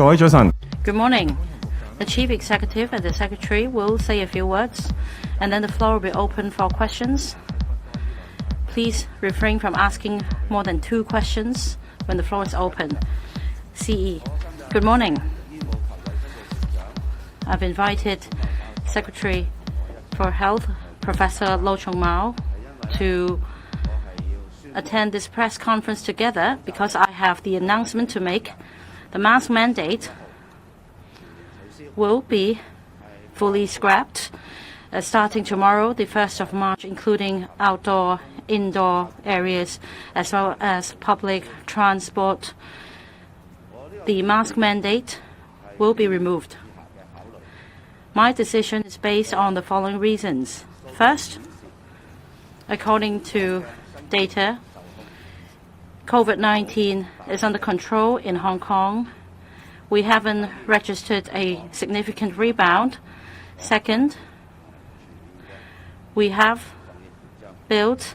各位早晨。 Good morning. The Chief Executive and the Secretary will say a few words, and then the floor will be open for questions. Please refrain from asking more than 2 questions when the floor is open. CE. Good morning. I've invited Secretary for Health, Professor Lo Chung Mao, to attend this press conference together because I have the announcement to make. The mask mandate will be fully scrapped starting tomorrow, the 1st of March, including outdoor, indoor areas, as well as public transport. The mask mandate will be removed. My decision is based on the following reasons. First, according to data, COVID-19 is under control in Hong Kong. We haven't registered a significant rebound. Second, we have built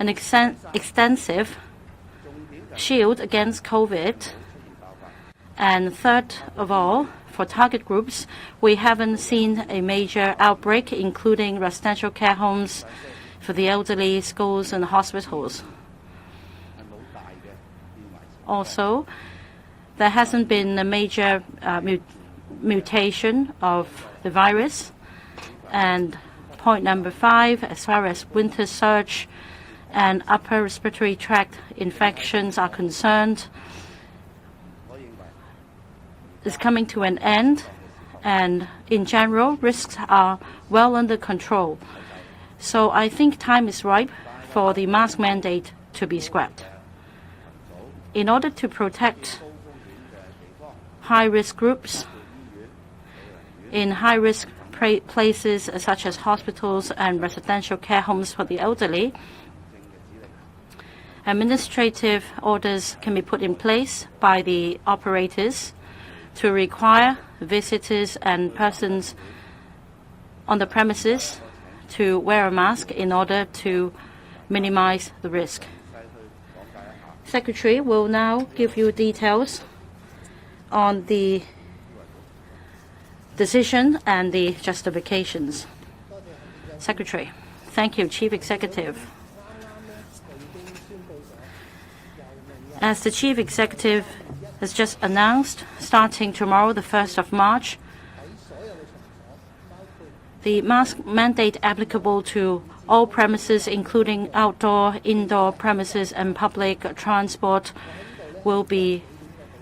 an extensive shield against COVID. And third of all, for target groups, we haven't seen a major outbreak, including residential care homes for the elderly, schools, and hospitals. Also, there hasn't been a major mutation of the virus. And point number 5, as far as winter surge and upper respiratory tract infections are concerned, is coming to an end, and in general, risks are well under control. So I think time is ripe for the mask mandate to be scrapped. In order to protect high-risk groups in high-risk places such as hospitals and residential care homes for the elderly, administrative orders can be put in place by the operators to require visitors and persons on the premises to wear a mask in order to minimize the risk. Secretary will now give you details on the decision and the justifications. Secretary. Thank you, Chief Executive. As the Chief Executive has just announced, starting tomorrow, the 1st of March, the mask mandate applicable to all premises, including outdoor, indoor premises, and public transport, will be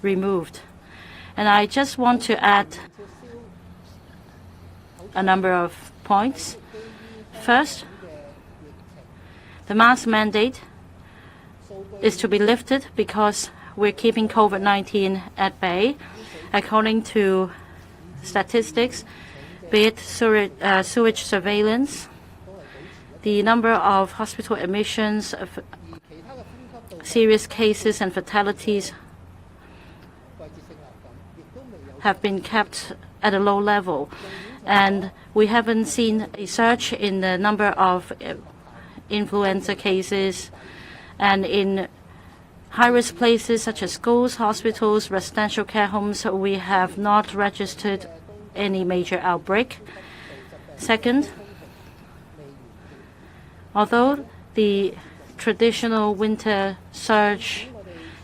removed. And I just want to add a number of points. First, the mask mandate is to be lifted because we're keeping COVID-19 at bay. According to statistics, be it sewage surveillance, the number of hospital admissions, serious cases and fatalities have been kept at a low level. And we haven't seen a surge in the number of influenza cases. And in high-risk places such as schools, hospitals, residential care homes, we have not registered any major outbreak. Second, although the traditional winter surge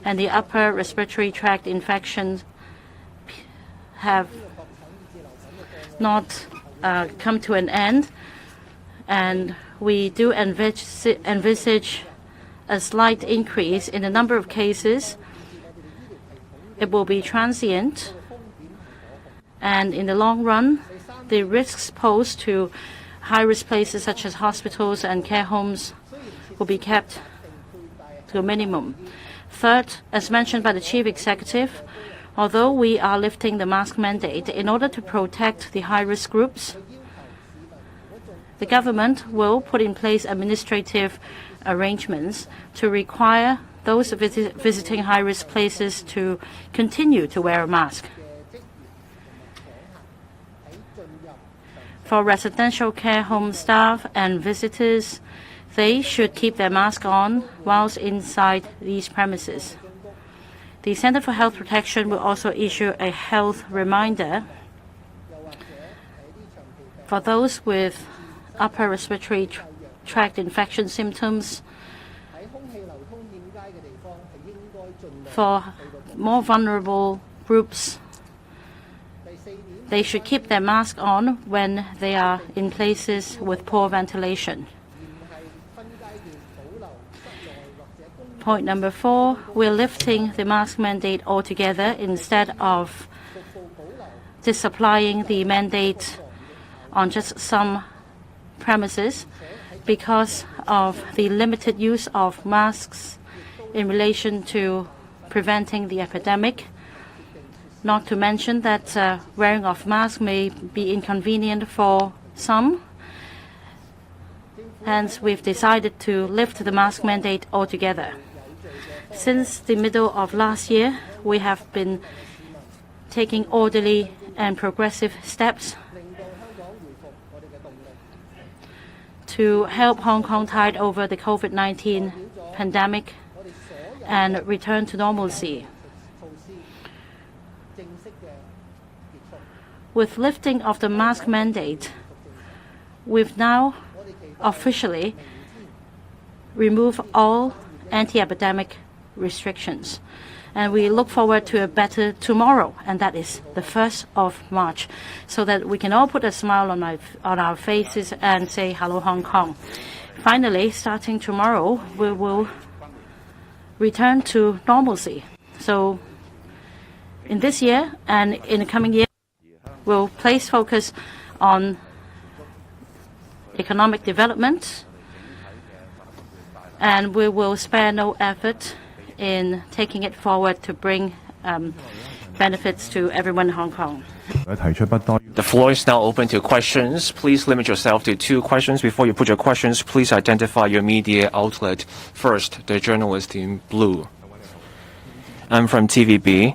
and the upper respiratory tract infections have not come to an end, and we do envisage a slight increase in the number of cases, it will be transient, and in the long run, the risks posed to high-risk places such as hospitals and care homes will be kept to a minimum. Third, as mentioned by the Chief Executive, although we are lifting the mask mandate, in order to protect the high-risk groups, the government will put in place administrative arrangements to require those visiting high-risk places to continue to wear a mask. For residential care home staff and visitors, they should keep their mask on whilst inside these premises. The Center for Health Protection will also issue a health reminder for those with upper respiratory tract infection symptoms. For more vulnerable groups, they should keep their mask on when they are in places with poor ventilation. Point number 4, we're lifting the mask mandate altogether instead of disapplying the mandate on just some premises because of the limited use of masks in relation to preventing the epidemic. Not to mention that wearing of masks may be inconvenient for some. Hence, we've decided to lift the mask mandate altogether. Since the middle of last year, we have been taking orderly and progressive steps to help Hong Kong tide over the COVID-19 pandemic and return to normalcy. With lifting of the mask mandate, we've now officially removed all anti-epidemic restrictions. And we look forward to a better tomorrow, and that is the 1st of March, so that we can all put a smile on our faces and say, hello, Hong Kong. Finally, starting tomorrow, we will return to normalcy. So in this year and in the coming year, we'll place focus on economic development, and we will spare no effort in taking it forward to bring benefits to everyone in Hong Kong. The floor is now open to questions. Please limit yourself to 2 questions. Before you put your questions, please identify your media outlet. First, the journalist in blue. I'm from TVB.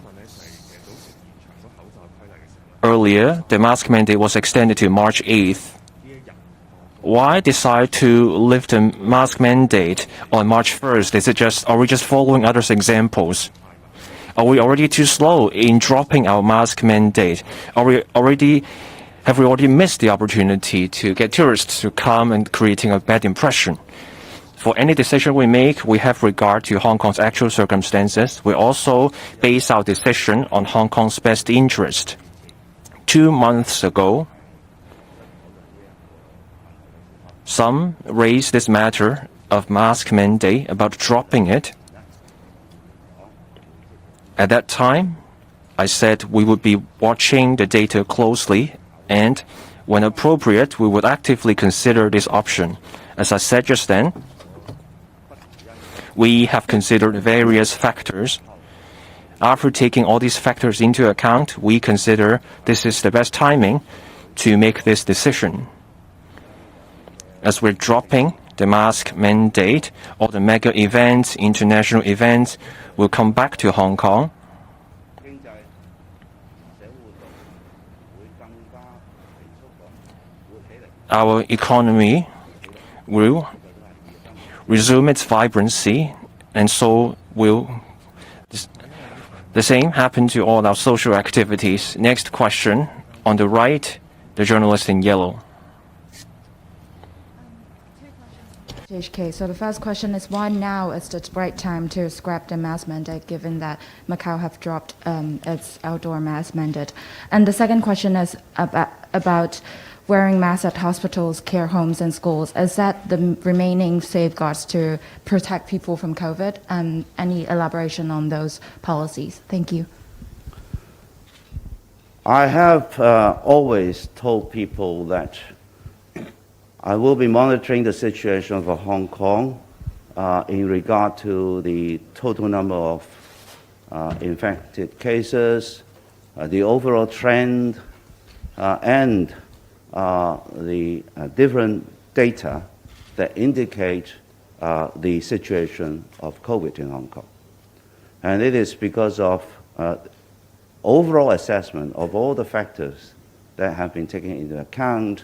Earlier, the mask mandate was extended to March 8th. Why decide to lift the mask mandate on March 1st? Are we just following others' examples? Are we already too slow in dropping our mask mandate? Have we already missed the opportunity to get tourists to come and creating a bad impression? For any decision we make, we have regard to Hong Kong's actual circumstances. We also base our decision on Hong Kong's best interest. 2 months ago, some raised this matter of mask mandate about dropping it. At that time, I said we would be watching the data closely and, when appropriate, we would actively consider this option. As I said just then, we have considered various factors. After taking all these factors into account, we consider this is the best timing to make this decision. As we're dropping the mask mandate, all the mega events, international events will come back to Hong Kong. Our economy will resume its vibrancy, and so will the same happen to all our social activities. Next question, on the right, the journalist in yellow. TMHK. So the first question is, why now is the right time to scrap the mask mandate, given that Macau have dropped its outdoor mask mandate? And the second question is about wearing masks at hospitals, care homes, and schools. Is that the remaining safeguards to protect people from COVID? And any elaboration on those policies? Thank you. I have always told people that I will be monitoring the situation for Hong Kong in regard to the total number of infected cases, the overall trend, and the different data that indicate the situation of COVID in Hong Kong. And it is because of overall assessment of all the factors that have been taken into account,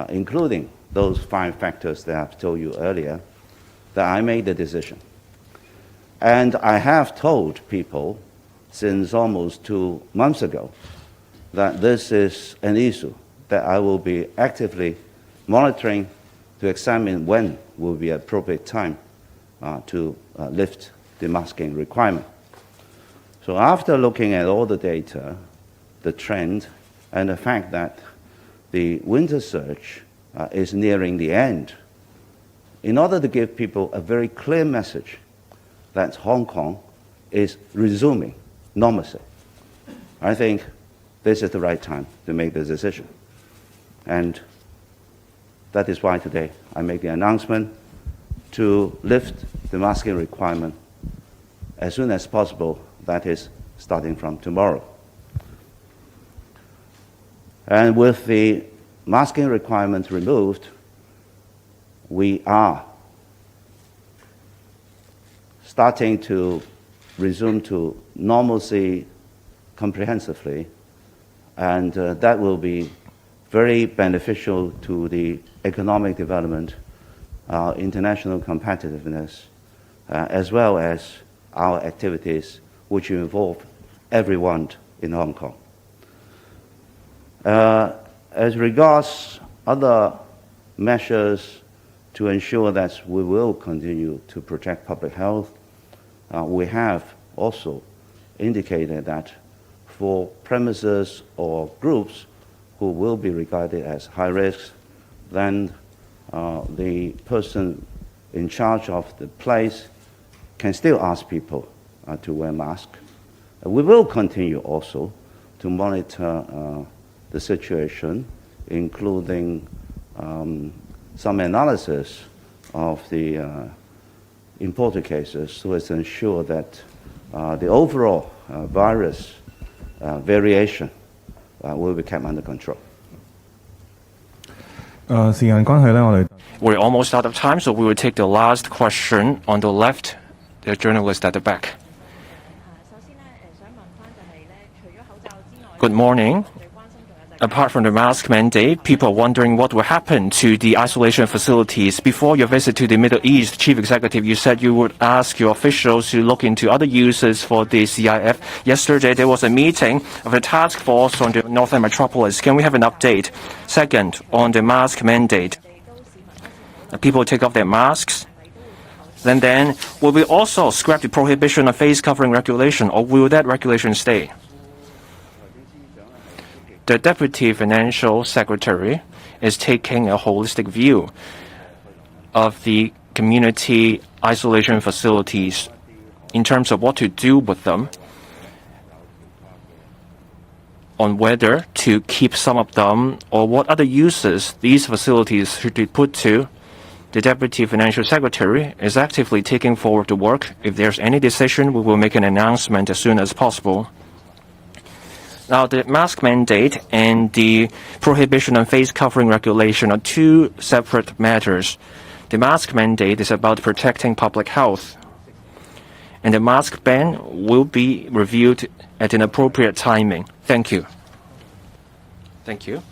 including those 5 factors that I've told you earlier, that I made the decision. And I have told people since almost 2 months ago that this is an issue that I will be actively monitoring to examine when will be appropriate time to lift the masking requirement. So after looking at all the data, the trend, and the fact that the winter surge is nearing the end, in order to give people a very clear message that Hong Kong is resuming normalcy, I think this is the right time to make this decision. And that is why today I make the announcement to lift the masking requirement as soon as possible, that is, starting from tomorrow. And with the masking requirement removed, we are starting to resume to normalcy comprehensively, and that will be very beneficial to the economic development, international competitiveness, as well as our activities which involve everyone in Hong Kong. As regards other measures to ensure that we will continue to protect public health, we have also indicated that for premises or groups who will be regarded as high risk, then the person in charge of the place can still ask people to wear masks. We will continue also to monitor the situation, including some analysis of the imported cases, so as to ensure that the overall virus variation will be kept under control. 時間關係咧，我哋 We're almost out of time, so we will take the last question on the left, the journalist at the back. Good morning. Apart from the mask mandate, people are wondering what will happen to the isolation facilities. Before your visit to the Middle East, Chief Executive, you said you would ask your officials to look into other uses for the CIF. Yesterday, there was a meeting of a task force on the Northern Metropolis. Can we have an update? Second, on the mask mandate, people take off their masks. Then will we also scrap the prohibition of face covering regulation, or will that regulation stay? The Deputy Financial Secretary is taking a holistic view of the community isolation facilities in terms of what to do with them, on whether to keep some of them or what other uses these facilities should be put to. The Deputy Financial Secretary is actively taking forward the work. If there's any decision, we will make an announcement as soon as possible. Now, the mask mandate and the prohibition on face covering regulation are two separate matters. The mask mandate is about protecting public health, and the mask ban will be reviewed at an appropriate timing. Thank you. Thank you.